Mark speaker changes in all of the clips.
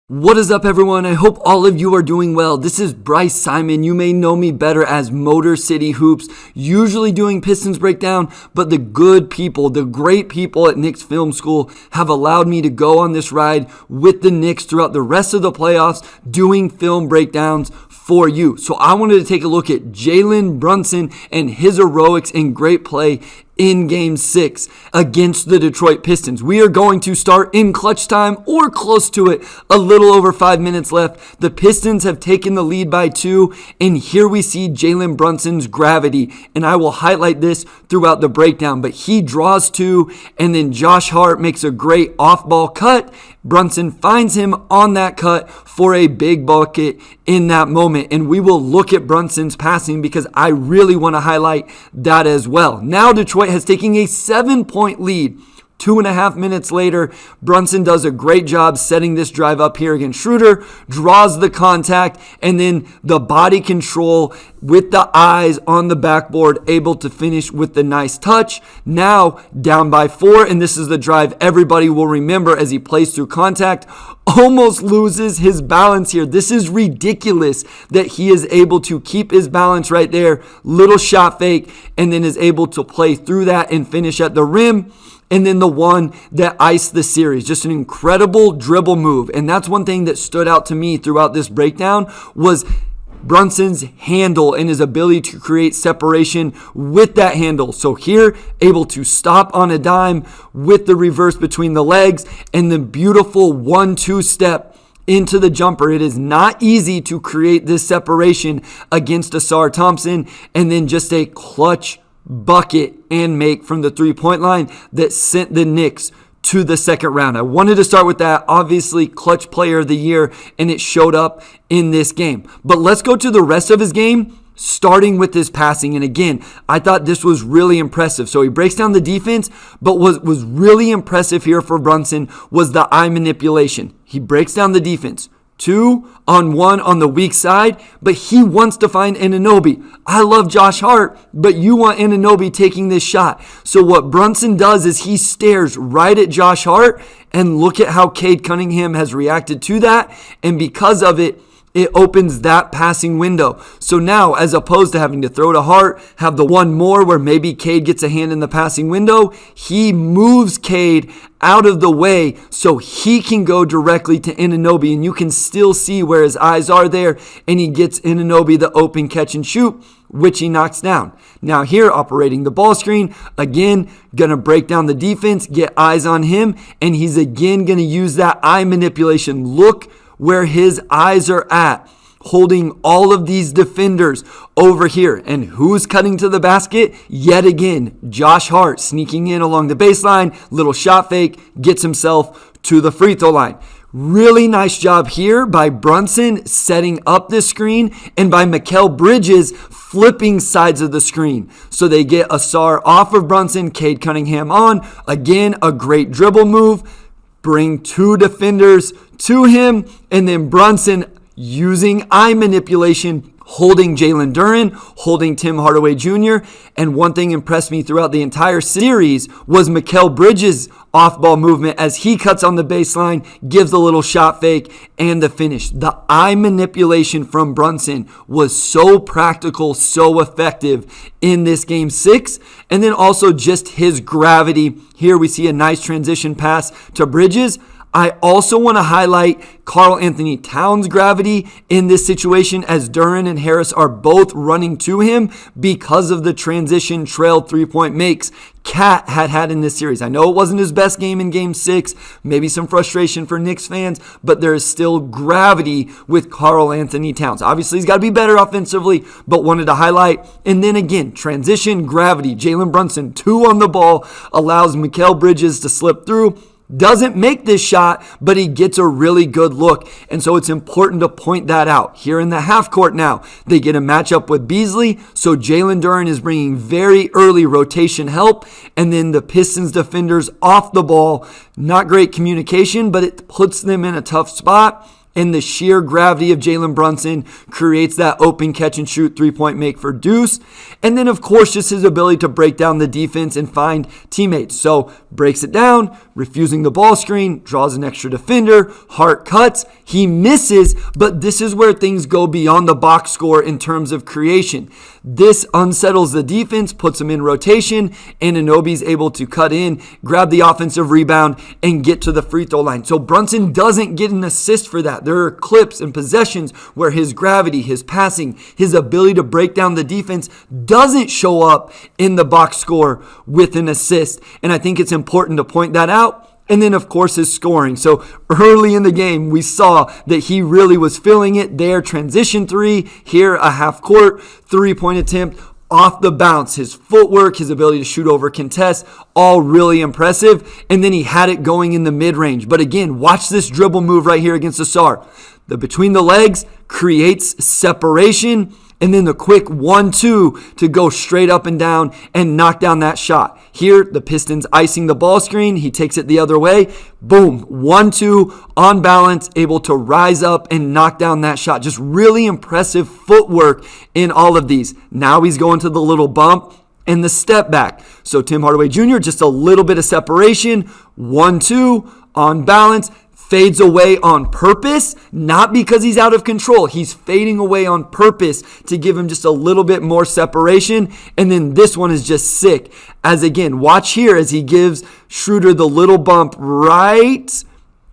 Speaker 1: What is up, everyone? I hope all of you are doing well. This is Bryce Simon. You may know me better as Motor City Hoops, usually doing Pistons breakdown, but the good people, the great people at Knicks Film School have allowed me to go on this ride with the Knicks throughout the rest of the playoffs, doing film breakdowns for you. So I wanted to take a look at Jalen Brunson and his heroics and great play in Game 6 against the Detroit Pistons. We are going to start in clutch time or close to it. A little over 5 minutes left. The Pistons have taken the lead by 2, and here we see Jalen Brunson's gravity, and I will highlight this throughout the breakdown, but he draws 2, and then Josh Hart makes a great off-ball cut. Brunson finds him on that cut for a big bucket in that moment, and we will look at Brunson's passing because I really want to highlight that as well. Now Detroit has taken a 7-point lead. 2.5 minutes later, Brunson does a great job setting this drive up here against Schroeder, draws the contact, and then the body control with the eyes on the backboard, able to finish with the nice touch. Now down by 4, and this is the drive everybody will remember as he plays through contact. Almost loses his balance here. This is ridiculous that he is able to keep his balance right there. Little shot fake, and then is able to play through that and finish at the rim. And then the one that iced the series. Just an incredible dribble move. And that's one thing that stood out to me throughout this breakdown was Brunson's handle and his ability to create separation with that handle. So here, able to stop on a dime with the reverse between the legs and the beautiful 1-2 step into the jumper. It is not easy to create this separation against Asar Thompson, and then just a clutch bucket and make from the three-point line that sent the Knicks to the second round. I wanted to start with that. Obviously, clutch player of the year, and it showed up in this game. But let's go to the rest of his game, starting with his passing. And again, I thought this was really impressive. So he breaks down the defense, but what was really impressive here for Brunson was the eye manipulation. He breaks down the defense. 2-on-1 on the weak side, but he wants to find Anunoby. I love Josh Hart, but you want Anunoby taking this shot. So what Brunson does is he stares right at Josh Hart, and look at how Cade Cunningham has reacted to that, and because of it, it opens that passing window. So now, as opposed to having to throw to Hart, have the one more where maybe Cade gets a hand in the passing window, he moves Cade out of the way so he can go directly to Anunoby, and you can still see where his eyes are there, and he gets Anunoby the open catch and shoot, which he knocks down. Now here, operating the ball screen, again, going to break down the defense, get eyes on him, and he's again going to use that eye manipulation. Look where his eyes are at, holding all of these defenders over here. And who's cutting to the basket? Yet again, Josh Hart sneaking in along the baseline, little shot fake, gets himself to the free throw line. Really nice job here by Brunson setting up this screen, and by Mikal Bridges flipping sides of the screen. So they get Asar off of Brunson, Cade Cunningham on. Again, a great dribble move. Bring 2 defenders to him, and then Brunson using eye manipulation, holding Jalen Duren, holding Tim Hardaway Jr. And one thing impressed me throughout the entire series was Mikal Bridges' off-ball movement as he cuts on the baseline, gives a little shot fake, and the finish. The eye manipulation from Brunson was so practical, so effective in this Game 6. And then also just his gravity. Here we see a nice transition pass to Bridges. I also want to highlight Karl-Anthony Towns' gravity in this situation as Duren and Harris are both running to him because of the transition trail three-point makes Cat had in this series. I know it wasn't his best game in Game 6, maybe some frustration for Knicks fans, but there is still gravity with Karl-Anthony Towns. Obviously, he's got to be better offensively, but wanted to highlight. And then again, transition, gravity. Jalen Brunson, 2 on the ball, allows Mikal Bridges to slip through. Doesn't make this shot, but he gets a really good look. And so it's important to point that out. Here in the half court now, they get a matchup with Beasley. So Jalen Duren is bringing very early rotation help. And then the Pistons defenders off the ball. Not great communication, but it puts them in a tough spot. and the sheer gravity of Jalen Brunson creates that open catch and shoot three-point make for Deuce. And then, of course, just his ability to break down the defense and find teammates. So breaks it down, refusing the ball screen, draws an extra defender, Hart cuts, he misses, but this is where things go beyond the box score in terms of creation. This unsettles the defense, puts them in rotation, and Anunoby's able to cut in, grab the offensive rebound, and get to the free throw line. So Brunson doesn't get an assist for that. There are clips and possessions where his gravity, his passing, his ability to break down the defense doesn't show up in the box score with an assist. And I think it's important to point that out. And then, of course, his scoring. So early in the game, we saw that he really was feeling it there. Transition three, here a half-court three-point attempt off the bounce. His footwork, his ability to shoot over contest, all really impressive. And then he had it going in the mid-range. But again, watch this dribble move right here against Asar. The between the legs creates separation. And then the quick 1-2 to go straight up and down and knock down that shot. Here, the Pistons icing the ball screen. He takes it the other way. Boom, 1-2 on balance, able to rise up and knock down that shot. Just really impressive footwork in all of these. Now he's going to the little bump and the step back. So Tim Hardaway Jr., just a little bit of separation. 1-2 on balance. Fades away on purpose, not because he's out of control. He's fading away on purpose to give him just a little bit more separation. And then this one is just sick. As again, watch here as he gives Schroeder the little bump right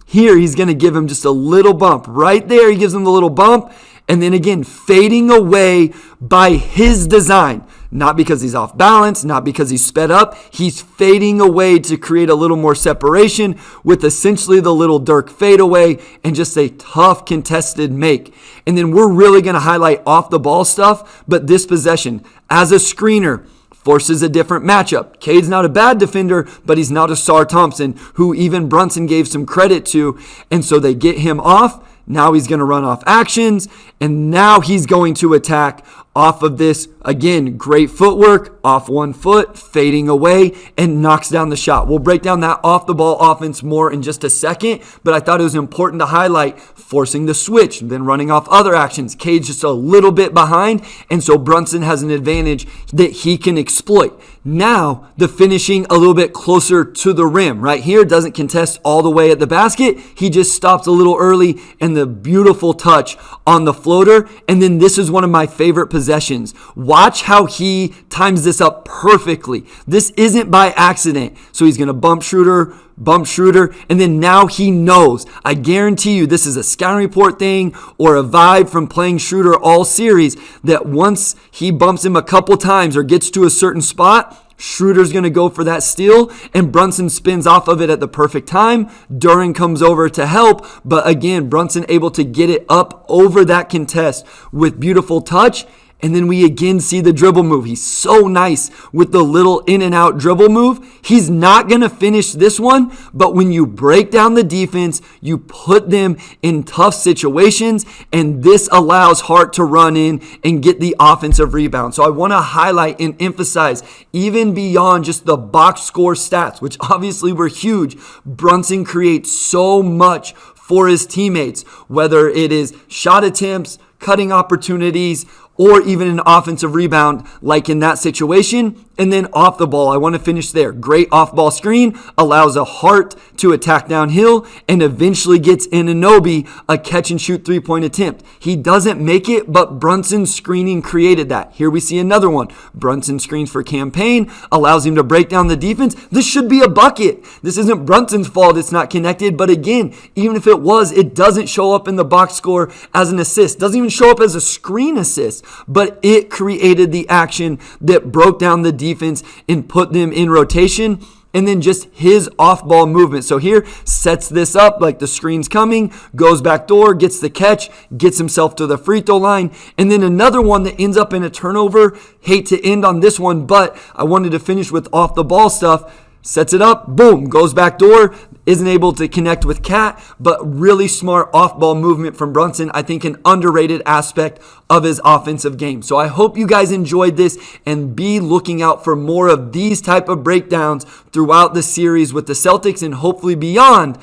Speaker 1: here. He's going to give him just a little bump. Right there, he gives him the little bump. And then again, fading away by his design. Not because he's off balance, not because he's sped up. He's fading away to create a little more separation with essentially the little Dirk fadeaway and just a tough contested make. And then we're really going to highlight off the ball stuff, but this possession as a screener forces a different matchup. Cade's not a bad defender, but he's not a Sar Thompson, who even Brunson gave some credit to. And so they get him off. Now he's going to run off actions, and now he's going to attack off of this. Again, great footwork, off 1 foot, fading away, and knocks down the shot. We'll break down that off-the-ball offense more in just a second, but I thought it was important to highlight forcing the switch, then running off other actions. Cade's just a little bit behind, and so Brunson has an advantage that he can exploit. Now, the finishing a little bit closer to the rim. Right here, doesn't contest all the way at the basket. He just stops a little early, and the beautiful touch on the floater. And then this is one of my favorite possessions. Watch how he times this up perfectly. This isn't by accident. So he's going to bump Schroeder, and then now he knows. I guarantee you this is a scouting report thing or a vibe from playing Schroeder all series, that once he bumps him a couple times or gets to a certain spot, Schroeder's going to go for that steal, and Brunson spins off of it at the perfect time. Duren comes over to help, but again, Brunson able to get it up over that contest with beautiful touch. And then we again see the dribble move. He's so nice with the little in and out dribble move. He's not going to finish this one, but when you break down the defense, you put them in tough situations, and this allows Hart to run in and get the offensive rebound. So I want to highlight and emphasize, even beyond just the box score stats, which obviously were huge, Brunson creates so much for his teammates, whether it is shot attempts, cutting opportunities, or even an offensive rebound like in that situation. And then off the ball, I want to finish there. Great off-ball screen, allows a Hart to attack downhill, and eventually gets Anunoby a catch-and-shoot three-point attempt. He doesn't make it, but Brunson's screening created that. Here we see another one. Brunson screens for Campaign, allows him to break down the defense. This should be a bucket. This isn't Brunson's fault it's not connected, but again, even if it was, it doesn't show up in the box score as an assist. Doesn't even show up as a screen assist, but it created the action that broke down the defense and put them in rotation. And then just his off-ball movement. So here, sets this up like the screen's coming, goes back door, gets the catch, gets himself to the free throw line. And then another one that ends up in a turnover. Hate to end on this one, but I wanted to finish with off-the-ball stuff. Sets it up, boom, goes back door, isn't able to connect with Cat, but really smart off-ball movement from Brunson. I think an underrated aspect of his offensive game. So I hope you guys enjoyed this, and be looking out for more of these type of breakdowns throughout the series with the Celtics and hopefully beyond.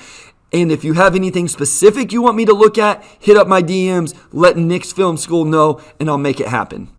Speaker 1: And if you have anything specific you want me to look at, hit up my DMs, let Knicks Film School know, and I'll make it happen.